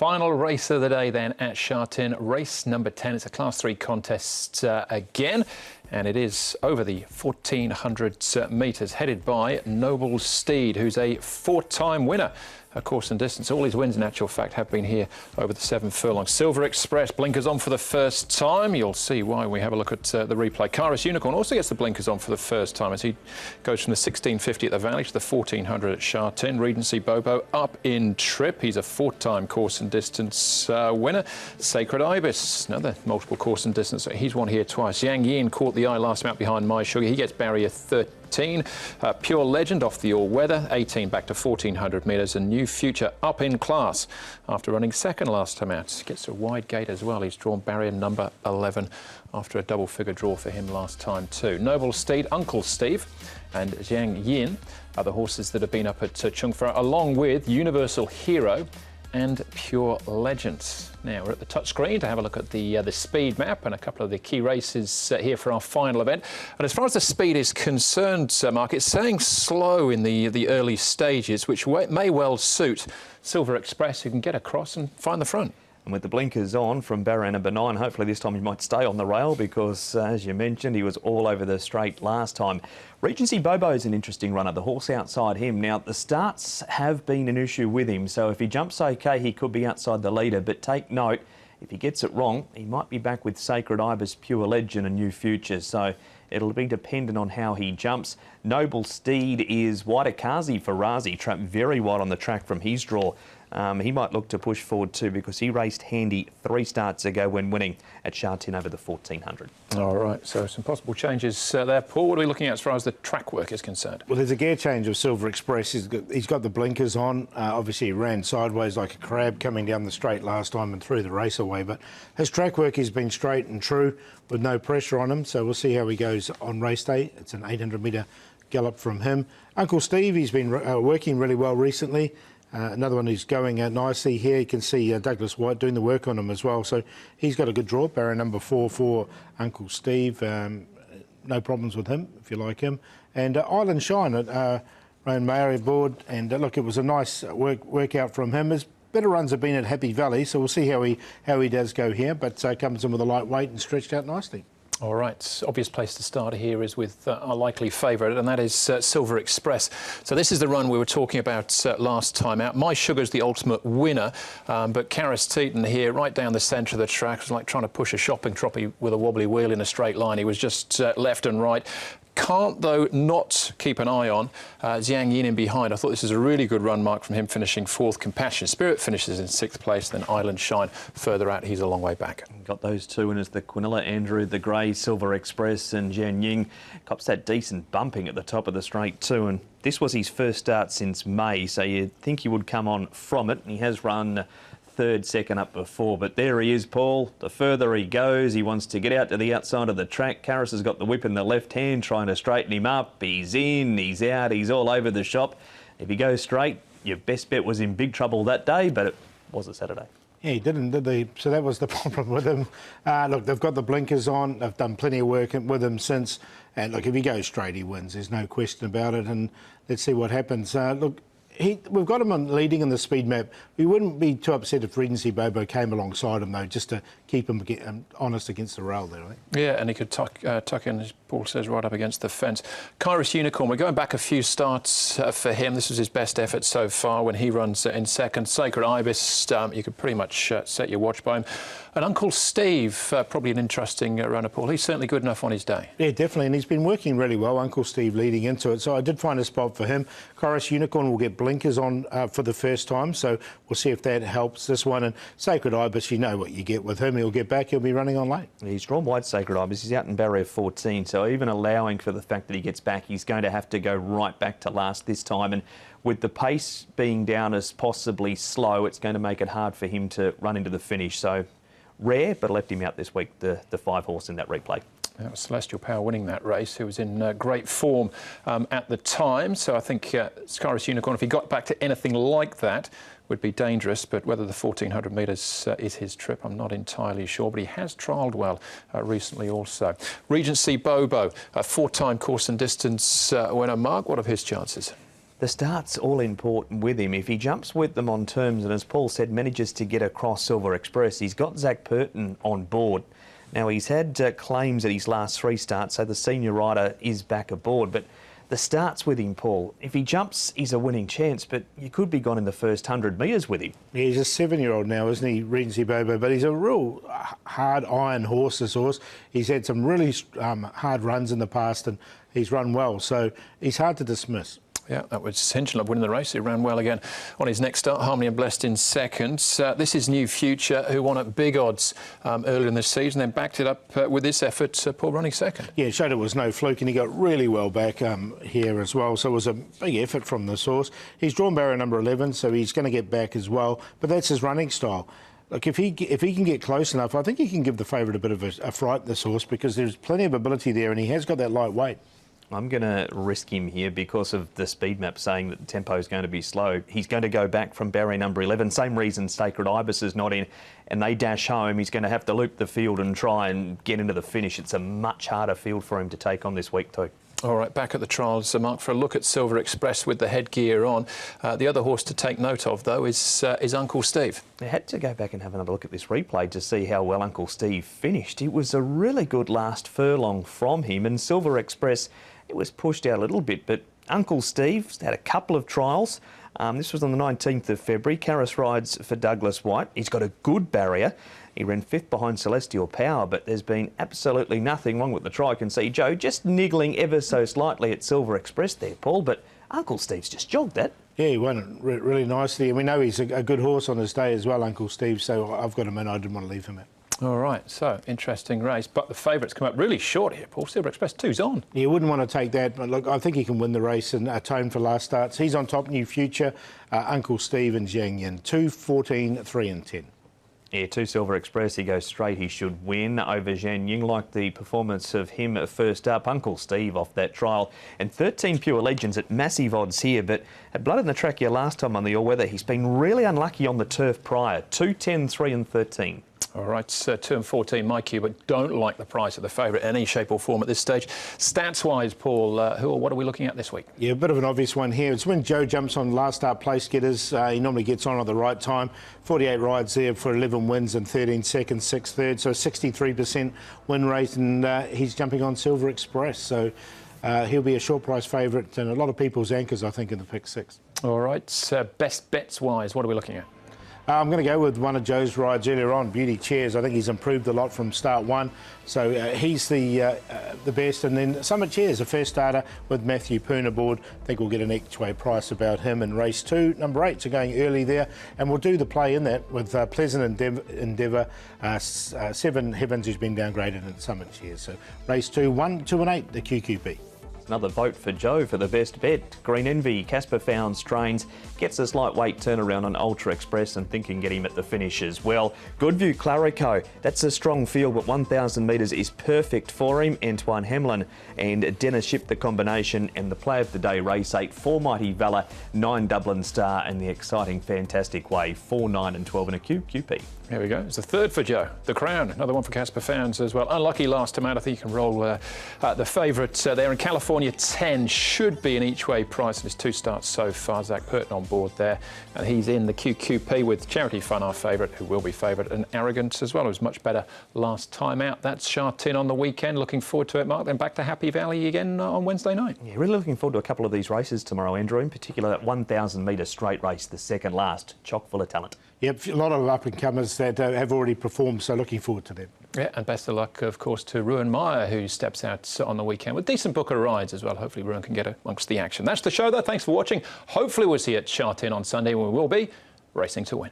Final race of the day then at Sha Tin, race number 10. It's a Class 3 contest again, and it is over the 1,400 metres, headed by Noble Steed, who's a four-time winner. Course and distance. All his wins, in actual fact, have been here over the 7 furlongs. Silver Express, blinkers on for the first time. You'll see why when we have a look at the replay. Caris Unicorn also gets the blinkers on for the first time as he goes from the 1650 at the Valley to the 1400 at Sha Tin. Regency Bobo up in trip. He's a 4-time course and distance winner. Sacred Ibis, another multiple course and distance. He's won here twice. Yang Yin caught the eye last time out behind My Sugar. He gets barrier 13. Pure Legend off the all-weather, 18 back to 1,400 metres, and New Future up in class after running second last time out. Gets a wide gate as well. He's drawn barrier number 11 after a double-figure draw for him last time too. Noble Steed, Uncle Steve and Jiang Yin are the horses that have been up at Chung Fa, along with Universal Hero and Pure Legend. Now we're at the touchscreen to have a look at the speed map and a couple of the key races here for our final event. And as far as the speed is concerned, Mark, it's saying slow in the early stages, which may well suit Silver Express, who can get across and find the front. And with the blinkers on from barrier number 9, hopefully this time he might stay on the rail because, as you mentioned, he was all over the straight last time. Regency Bobo is an interesting runner, the horse outside him. Now, the starts have been an issue with him, so if he jumps okay, he could be outside the leader. But take note, if he gets it wrong, he might be back with Sacred Ibis, Pure Legend and New Future. So it'll be dependent on how he jumps. Noble Steed is Waitakazi for Razi, trapped very wide on the track from his draw. He might look to push forward too because he raced handy 3 starts ago when winning at Sha Tin over the 1,400. All right, so some possible changes there. Paul, what are we looking at as far as the track work is concerned? Well, there's a gear change of Silver Express. He's got the blinkers on. Obviously, he ran sideways like a crab coming down the straight last time and threw the race away. But his track work has been straight and true with no pressure on him. So we'll see how he goes on race day. It's an 800-metre gallop from him. Uncle Steve, he's been working really well recently. Another one who's going nicely here. You can see Douglas White doing the work on him as well. So he's got a good draw. Barrier number 4 for Uncle Steve. No problems with him, if you like him. And Island Shine at Rowan Mayer aboard. And look, it was a nice workout from him. His better runs have been at Happy Valley, so we'll see how he does go here. But comes in with a light weight and stretched out nicely. All right, obvious place to start here is with our likely favourite, and that is Silver Express. So this is the run we were talking about last time out. My Sugar's the ultimate winner, but Caris Teton here, right down the centre of the track, was like trying to push a shopping trolley with a wobbly wheel in a straight line. He was just left and right. Can't, though, not keep an eye on Jiang Yin in behind. I thought this was a really good run, Mark, from him finishing 4th. Compassion Spirit finishes in 6th place, then Island Shine further out. He's a long way back. Got those 2 winners, the Quinilla Andrew, the Grey, Silver Express and Jiang Yin. Cops that decent bumping at the top of the straight too, and this was his first start since May, so you'd think he would come on from it. He has run 3rd, 2nd up before, but there he is, Paul. The further he goes, he wants to get out to the outside of the track. Caris has got the whip in the left hand, trying to straighten him up. He's in, he's out, he's all over the shop. If he goes straight, your best bet was in big trouble that day, but it was a Saturday. Yeah, he didn't, did they? So that was the problem with him. Look, they've got the blinkers on. They've done plenty of work with him since. And look, if he goes straight, he wins. There's no question about it. And let's see what happens. Look, we've got him on leading in the speed map. We wouldn't be too upset if Regency Bobo came alongside him, though, just to keep him honest against the rail there, I think. Yeah, and he could tuck in, as Paul says, right up against the fence. Caris Unicorn, we're going back a few starts for him. This was his best effort so far when he runs in 2nd. Sacred Ibis, you could pretty much set your watch by him. And Uncle Steve, probably an interesting runner, Paul. He's certainly good enough on his day. Yeah, definitely, and he's been working really well, Uncle Steve, leading into it. So I did find a spot for him. Caris Unicorn will get blinkers on for the first time, so we'll see if that helps this one. And Sacred Ibis, you know what you get with him. He'll get back, he'll be running on late. He's drawn wide, Sacred Ibis. He's out in barrier 14, so even allowing for the fact that he gets back, he's going to have to go right back to last this time. And with the pace being down as possibly slow, it's going to make it hard for him to run into the finish. So rare, but left him out this week, the 5 horse in that replay. That was Celestial Power winning that race, who was in great form at the time. So I think Caris Unicorn, if he got back to anything like that, would be dangerous. But whether the 1,400 metres is his trip, I'm not entirely sure. But he has trialled well recently also. Regency Bobo, a 4-time course and distance winner. Mark, what of his chances? The start's all important with him. If he jumps with them on terms and, as Paul said, manages to get across Silver Express, he's got Zach Purton on board. Now, he's had claims at his last 3 starts, so the senior rider is back aboard. But the start's with him, Paul. If he jumps, he's a winning chance, but you could be gone in the first 100 metres with him. Yeah, he's a 7-year-old now, isn't he, Regency Bobo? But he's a real hard iron horse, this horse. He's had some really hard runs in the past and he's run well, so he's hard to dismiss. Yeah, that was essential of winning the race. He ran well again on his next start. Harmony and Blessed in second. This is New Future, who won at big odds earlier in the season, then backed it up with this effort. Paul running second. Yeah, it showed it was no fluke, and he got really well back here as well. So it was a big effort from this horse. He's drawn barrier number 11, so he's going to get back as well. But that's his running style. Look, if he can get close enough, I think he can give the favourite a bit of a fright, this horse, because there's plenty of ability there, and he has got that light weight. I'm going to risk him here because of the speed map saying that the tempo is going to be slow. He's going to go back from barrier number 11. Same reason Sacred Ibis is not in, and they dash home. He's going to have to loop the field and try and get into the finish. It's a much harder field for him to take on this week too. All right, back at the trials, Mark, for a look at Silver Express with the headgear on. The other horse to take note of, though, is Uncle Steve. I had to go back and have another look at this replay to see how well Uncle Steve finished. It was a really good last furlong from him, and Silver Express, it was pushed out a little bit, but Uncle Steve had a couple of trials. This was on the 19th of February. Carris rides for Douglas White. He's got a good barrier. He ran 5th behind Celestial Power, but there's been absolutely nothing wrong with the try. I can see Joe just niggling ever so slightly at Silver Express there, Paul, but Uncle Steve's just jogged that. Yeah, he won it really nicely, and we know he's a good horse on his day as well, Uncle Steve, so I've got him in. I didn't want to leave him out. All right, so interesting race, but the favourites come up really short here, Paul. Silver Express 2's on. You wouldn't want to take that, but look, I think he can win the race and atone for last starts. He's on top. New Future, Uncle Steve and Jiang Yin. 2, 14, 3 and 10. Yeah, 2 Silver Express, he goes straight. He should win over Zhang Ying. Like the performance of him first up. Uncle Steve off that trial. And 13 Pure Legends at massive odds here, but had blood in the track here last time on the all-weather. He's been really unlucky on the turf prior. 2, 10, 3 and 13. All right, 2 and 14, my cue, but don't like the price of the favourite in any shape or form at this stage. Stats-wise, Paul, what are we looking at this week? Yeah, a bit of an obvious one here. It's when Joe jumps on last start place getters. He normally gets on at the right time. 48 rides there for 11 wins and 13 seconds, 6 thirds, so 63% win rate, and he's jumping on Silver Express. So he'll be a short price favourite and a lot of people's anchors, I think, in the pick 6. All right, best bets-wise, what are we looking at? I'm going to go with one of Joe's rides earlier on, Beauty Chairs. I think he's improved a lot from start 1, so he's the best. And then Summit Chairs, a first starter with Matthew Poon aboard. I think we'll get an each-way price about him in race 2. Number 8, so going early there, and we'll do the play in that with Pleasant Endeavour, 7 Heavens, who's been downgraded in Summit Chairs. So race 2, 1, 2 and 8, the QQP. Another vote for Joe for the best bet. Green Envy, Casper Found Strains, gets this lightweight turnaround on Ultra Express and think can get him at the finish as well. Goodview Clarico, that's a strong field, but 1,000 metres is perfect for him. Antoine Hamlin and Dennis Ship the combination, and the play of the day, race 8, 4 Mighty Valor, 9 Dublin Star, and the exciting Fantastic Way, 4, 9 and 12 and a QP. There we go. It's the third for Joe. The Crown, another one for Casper Founds as well. Unlucky last time out. I think you can roll the favourite there in California. 10 should be an each-way price, and his 2 starts so far. Zach Purton on board there, and he's in the QQP with Charity Fun, our favourite, who will be favourite, and Arrogance as well. It was much better last time out. That's Sha Tin on the weekend. Looking forward to it, Mark. Then back to Happy Valley again on Wednesday night. Yeah, really looking forward to a couple of these races tomorrow, Andrew. In particular, that 1,000 metre straight race, the second last, chock full of talent. Yep, a lot of up-and-comers that have already performed, so looking forward to them. Yeah, and best of luck, of course, to Ruan Meyer, who steps out on the weekend with decent book of rides as well. Hopefully, Ruan can get amongst the action. That's the show, though. Thanks for watching. Hopefully, we'll see you at Sha Tin on Sunday, when we will be racing to win.